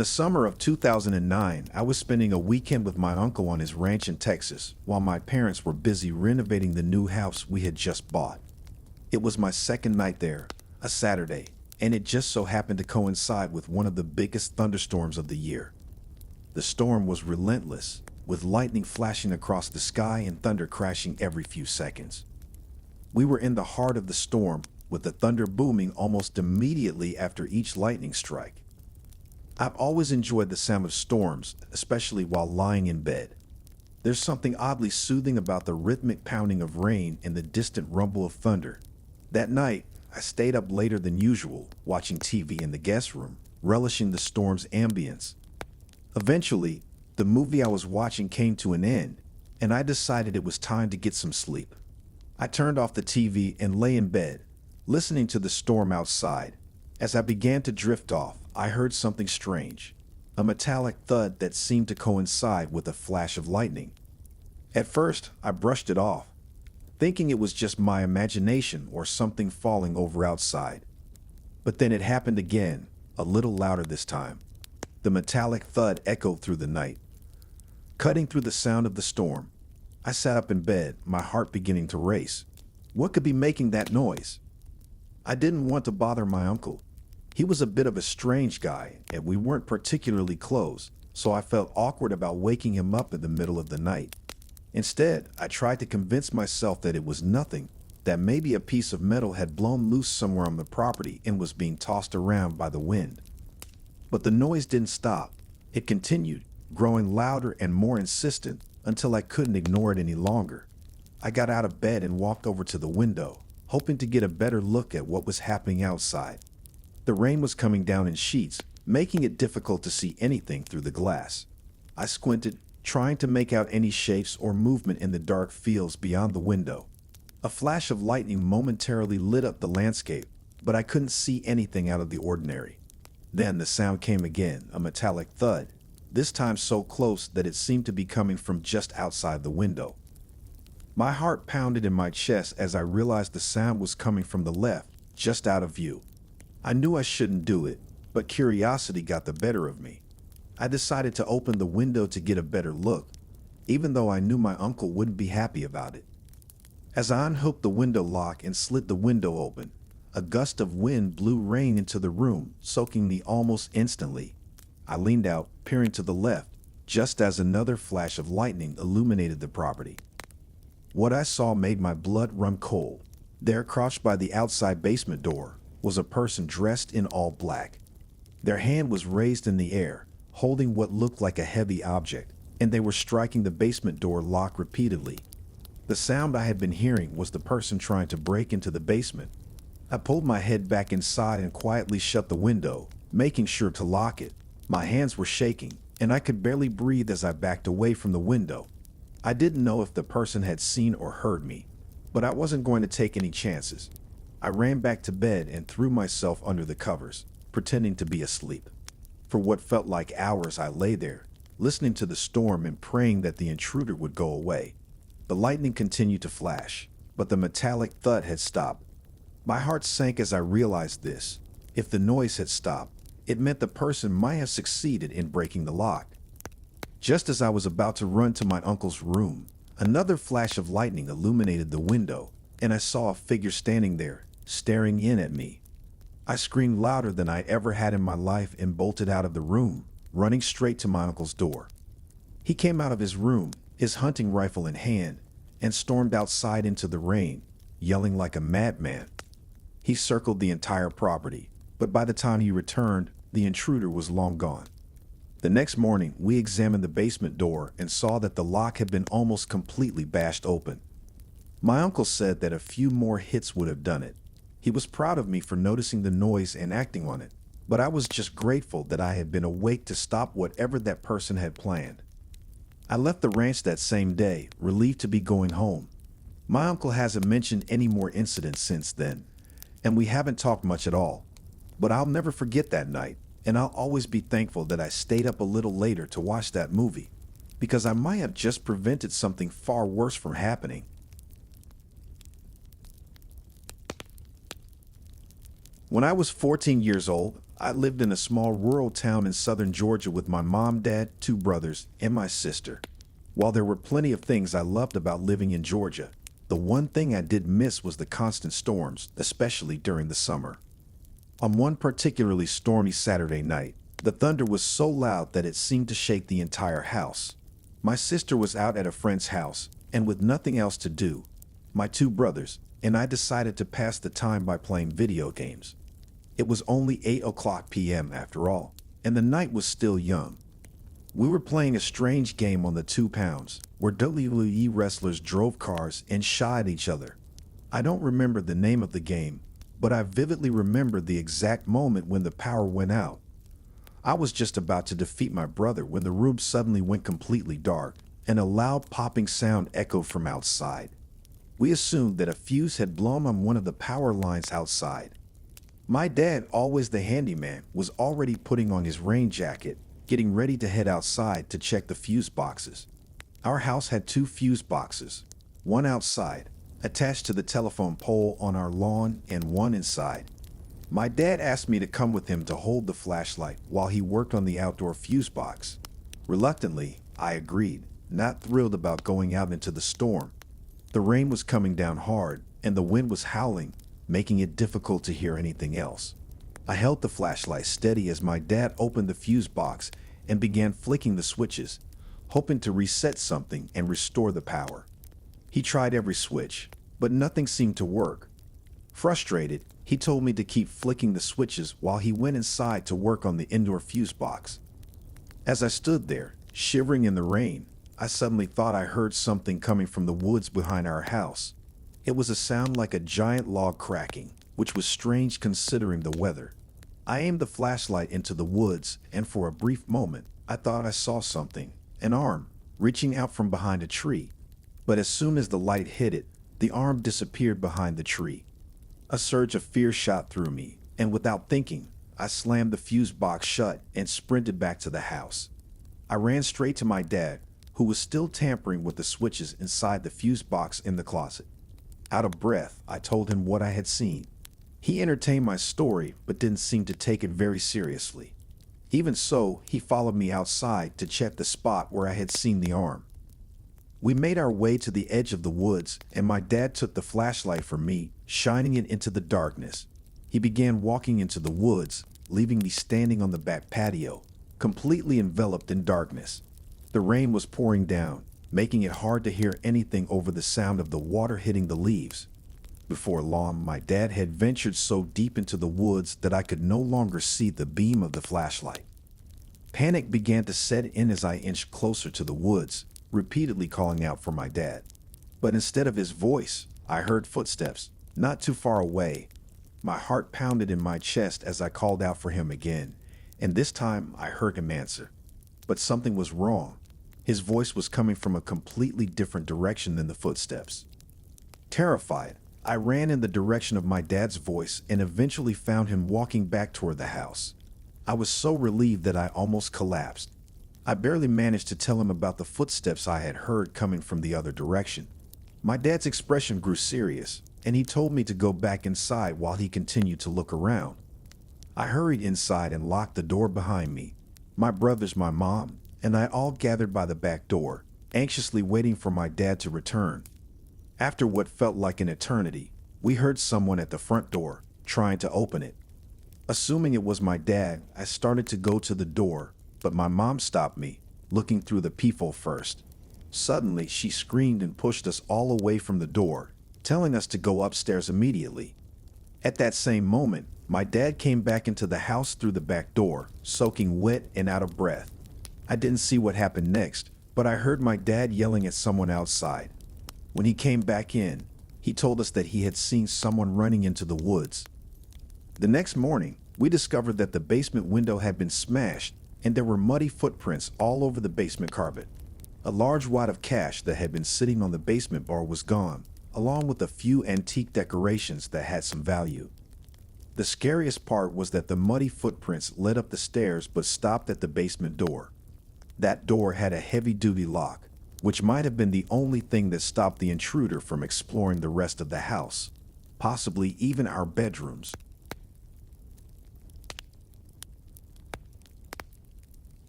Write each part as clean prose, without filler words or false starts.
the summer of 2009, I was spending a weekend with my uncle on his ranch in Texas, while my parents were busy renovating the new house we had just bought. It was my second night there, a Saturday, and it just so happened to coincide with one of the biggest thunderstorms of the year. The storm was relentless, with lightning flashing across the sky and thunder crashing every few seconds. We were in the heart of the storm, with the thunder booming almost immediately after each lightning strike. I've always enjoyed the sound of storms, especially while lying in bed. There's something oddly soothing about the rhythmic pounding of rain and the distant rumble of thunder. That night, I stayed up later than usual, watching TV in the guest room, relishing the storm's ambience. Eventually, the movie I was watching came to an end, and I decided it was time to get some sleep. I turned off the TV and lay in bed, listening to the storm outside. As I began to drift off, I heard something strange, a metallic thud that seemed to coincide with a flash of lightning. At first, I brushed it off, thinking it was just my imagination or something falling over outside. But then it happened again, a little louder this time. The metallic thud echoed through the night, cutting through the sound of the storm. I sat up in bed, my heart beginning to race. What could be making that noise? I didn't want to bother my uncle. He was a bit of a strange guy, and we weren't particularly close, so I felt awkward about waking him up in the middle of the night. Instead, I tried to convince myself that it was nothing, that maybe a piece of metal had blown loose somewhere on the property and was being tossed around by the wind. But the noise didn't stop. It continued, growing louder and more insistent until I couldn't ignore it any longer. I got out of bed and walked over to the window, hoping to get a better look at what was happening outside. The rain was coming down in sheets, making it difficult to see anything through the glass. I squinted, trying to make out any shapes or movement in the dark fields beyond the window. A flash of lightning momentarily lit up the landscape, but I couldn't see anything out of the ordinary. Then the sound came again, a metallic thud, this time so close that it seemed to be coming from just outside the window. My heart pounded in my chest as I realized the sound was coming from the left, just out of view. I knew I shouldn't do it, but curiosity got the better of me. I decided to open the window to get a better look, even though I knew my uncle wouldn't be happy about it. As I unhooked the window lock and slid the window open, a gust of wind blew rain into the room, soaking me almost instantly. I leaned out, peering to the left, just as another flash of lightning illuminated the property. What I saw made my blood run cold. There, crouched by the outside basement door, was a person dressed in all black. Their hand was raised in the air, holding what looked like a heavy object, and they were striking the basement door lock repeatedly. The sound I had been hearing was the person trying to break into the basement. I pulled my head back inside and quietly shut the window, making sure to lock it. My hands were shaking, and I could barely breathe as I backed away from the window. I didn't know if the person had seen or heard me, but I wasn't going to take any chances. I ran back to bed and threw myself under the covers, pretending to be asleep. For what felt like hours, I lay there, listening to the storm and praying that the intruder would go away. The lightning continued to flash, but the metallic thud had stopped. My heart sank as I realized this. If the noise had stopped, it meant the person might have succeeded in breaking the lock. Just as I was about to run to my uncle's room, another flash of lightning illuminated the window, and I saw a figure standing there, staring in at me. I screamed louder than I ever had in my life and bolted out of the room, running straight to my uncle's door. He came out of his room, his hunting rifle in hand, and stormed outside into the rain, yelling like a madman. He circled the entire property, but by the time he returned, the intruder was long gone. The next morning, we examined the basement door and saw that the lock had been almost completely bashed open. My uncle said that a few more hits would have done it. He was proud of me for noticing the noise and acting on it, but I was just grateful that I had been awake to stop whatever that person had planned. I left the ranch that same day, relieved to be going home. My uncle hasn't mentioned any more incidents since then, and we haven't talked much at all. But I'll never forget that night, and I'll always be thankful that I stayed up a little later to watch that movie, because I might have just prevented something far worse from happening. When I was 14 years old, I lived in a small rural town in southern Georgia with my mom, dad, two brothers, and my sister. While there were plenty of things I loved about living in Georgia, the one thing I did miss was the constant storms, especially during the summer. On one particularly stormy Saturday night, the thunder was so loud that it seemed to shake the entire house. My sister was out at a friend's house, and with nothing else to do, my two brothers and I decided to pass the time by playing video games. It was only 8 p.m. after all, and the night was still young. We were playing a strange game on the 2 pounds, where WWE wrestlers drove cars and shot at each other. I don't remember the name of the game, but I vividly remember the exact moment when the power went out. I was just about to defeat my brother when the room suddenly went completely dark, and a loud popping sound echoed from outside. We assumed that a fuse had blown on one of the power lines outside. My dad, always the handyman, was already putting on his rain jacket, getting ready to head outside to check the fuse boxes. Our house had 2 fuse boxes, one outside, attached to the telephone pole on our lawn, and one inside. My dad asked me to come with him to hold the flashlight while he worked on the outdoor fuse box. Reluctantly, I agreed, not thrilled about going out into the storm. The rain was coming down hard, and the wind was howling, making it difficult to hear anything else. I held the flashlight steady as my dad opened the fuse box and began flicking the switches, hoping to reset something and restore the power. He tried every switch, but nothing seemed to work. Frustrated, he told me to keep flicking the switches while he went inside to work on the indoor fuse box. As I stood there, shivering in the rain, I suddenly thought I heard something coming from the woods behind our house. It was a sound like a giant log cracking, which was strange considering the weather. I aimed the flashlight into the woods, and for a brief moment, I thought I saw something, an arm, reaching out from behind a tree. But as soon as the light hit it, the arm disappeared behind the tree. A surge of fear shot through me, and without thinking, I slammed the fuse box shut and sprinted back to the house. I ran straight to my dad, who was still tampering with the switches inside the fuse box in the closet. Out of breath, I told him what I had seen. He entertained my story, but didn't seem to take it very seriously. Even so, he followed me outside to check the spot where I had seen the arm. We made our way to the edge of the woods, and my dad took the flashlight from me, shining it into the darkness. He began walking into the woods, leaving me standing on the back patio, completely enveloped in darkness. The rain was pouring down, making it hard to hear anything over the sound of the water hitting the leaves. Before long, my dad had ventured so deep into the woods that I could no longer see the beam of the flashlight. Panic began to set in as I inched closer to the woods, repeatedly calling out for my dad. But instead of his voice, I heard footsteps, not too far away. My heart pounded in my chest as I called out for him again, and this time I heard him answer. But something was wrong. His voice was coming from a completely different direction than the footsteps. Terrified, I ran in the direction of my dad's voice and eventually found him walking back toward the house. I was so relieved that I almost collapsed. I barely managed to tell him about the footsteps I had heard coming from the other direction. My dad's expression grew serious, and he told me to go back inside while he continued to look around. I hurried inside and locked the door behind me. My brothers, my mom, and I all gathered by the back door, anxiously waiting for my dad to return. After what felt like an eternity, we heard someone at the front door, trying to open it. Assuming it was my dad, I started to go to the door, but my mom stopped me, looking through the peephole first. Suddenly, she screamed and pushed us all away from the door, telling us to go upstairs immediately. At that same moment, my dad came back into the house through the back door, soaking wet and out of breath. I didn't see what happened next, but I heard my dad yelling at someone outside. When he came back in, he told us that he had seen someone running into the woods. The next morning, we discovered that the basement window had been smashed, and there were muddy footprints all over the basement carpet. A large wad of cash that had been sitting on the basement bar was gone, along with a few antique decorations that had some value. The scariest part was that the muddy footprints led up the stairs but stopped at the basement door. That door had a heavy-duty lock, which might have been the only thing that stopped the intruder from exploring the rest of the house, possibly even our bedrooms.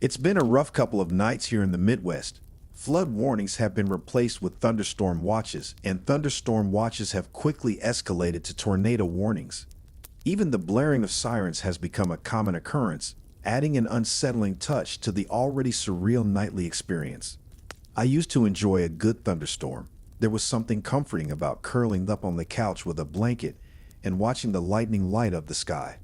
It's been a rough couple of nights here in the Midwest. Flood warnings have been replaced with thunderstorm watches, and thunderstorm watches have quickly escalated to tornado warnings. Even the blaring of sirens has become a common occurrence, adding an unsettling touch to the already surreal nightly experience. I used to enjoy a good thunderstorm. There was something comforting about curling up on the couch with a blanket and watching the lightning light up the sky.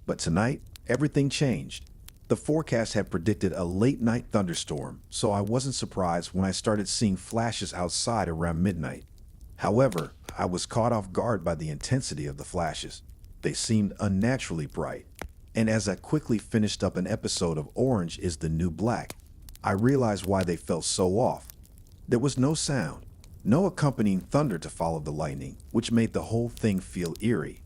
But tonight, everything changed. The forecast had predicted a late-night thunderstorm, so I wasn't surprised when I started seeing flashes outside around midnight. However, I was caught off guard by the intensity of the flashes. They seemed unnaturally bright. And as I quickly finished up an episode of Orange is the New Black, I realized why they felt so off. There was no sound, no accompanying thunder to follow the lightning, which made the whole thing feel eerie.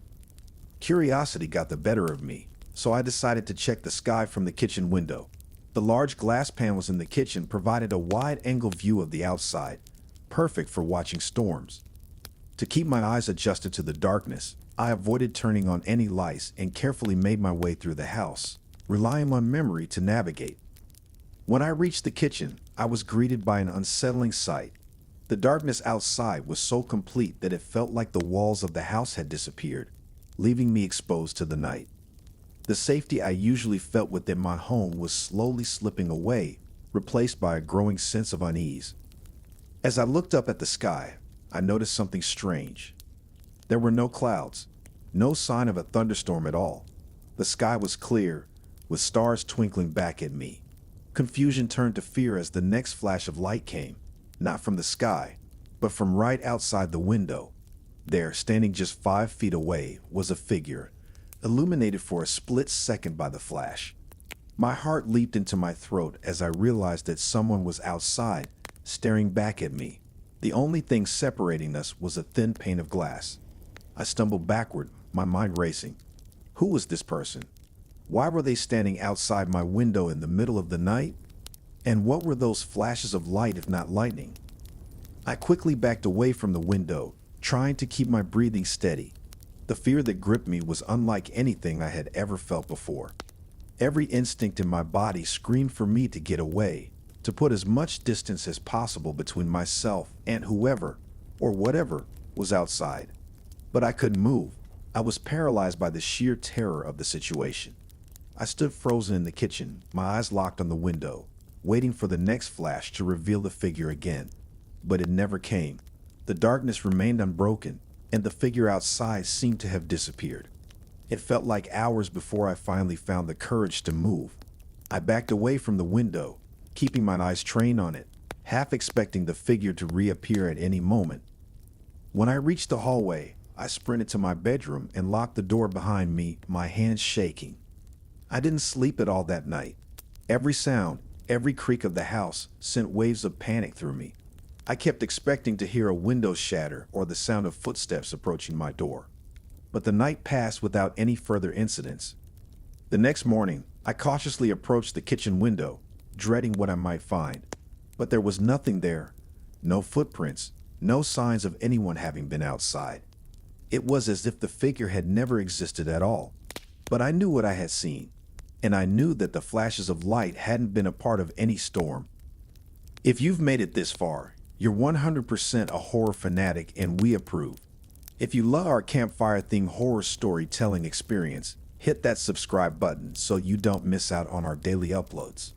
Curiosity got the better of me, so I decided to check the sky from the kitchen window. The large glass panels in the kitchen provided a wide-angle view of the outside, perfect for watching storms. To keep my eyes adjusted to the darkness, I avoided turning on any lights and carefully made my way through the house, relying on memory to navigate. When I reached the kitchen, I was greeted by an unsettling sight. The darkness outside was so complete that it felt like the walls of the house had disappeared, leaving me exposed to the night. The safety I usually felt within my home was slowly slipping away, replaced by a growing sense of unease. As I looked up at the sky, I noticed something strange. There were no clouds, no sign of a thunderstorm at all. The sky was clear, with stars twinkling back at me. Confusion turned to fear as the next flash of light came, not from the sky, but from right outside the window. There, standing just 5 feet away, was a figure, illuminated for a split second by the flash. My heart leaped into my throat as I realized that someone was outside, staring back at me. The only thing separating us was a thin pane of glass. I stumbled backward, my mind racing. Who was this person? Why were they standing outside my window in the middle of the night? And what were those flashes of light if not lightning? I quickly backed away from the window, trying to keep my breathing steady. The fear that gripped me was unlike anything I had ever felt before. Every instinct in my body screamed for me to get away, to put as much distance as possible between myself and whoever, or whatever, was outside. But I couldn't move. I was paralyzed by the sheer terror of the situation. I stood frozen in the kitchen, my eyes locked on the window, waiting for the next flash to reveal the figure again. But it never came. The darkness remained unbroken, and the figure outside seemed to have disappeared. It felt like hours before I finally found the courage to move. I backed away from the window, keeping my eyes trained on it, half expecting the figure to reappear at any moment. When I reached the hallway, I sprinted to my bedroom and locked the door behind me, my hands shaking. I didn't sleep at all that night. Every sound, every creak of the house sent waves of panic through me. I kept expecting to hear a window shatter or the sound of footsteps approaching my door. But the night passed without any further incidents. The next morning, I cautiously approached the kitchen window, dreading what I might find. But there was nothing there. No footprints, no signs of anyone having been outside. It was as if the figure had never existed at all. But I knew what I had seen, and I knew that the flashes of light hadn't been a part of any storm. If you've made it this far, you're 100% a horror fanatic, and we approve. If you love our campfire-themed horror storytelling experience, hit that subscribe button so you don't miss out on our daily uploads.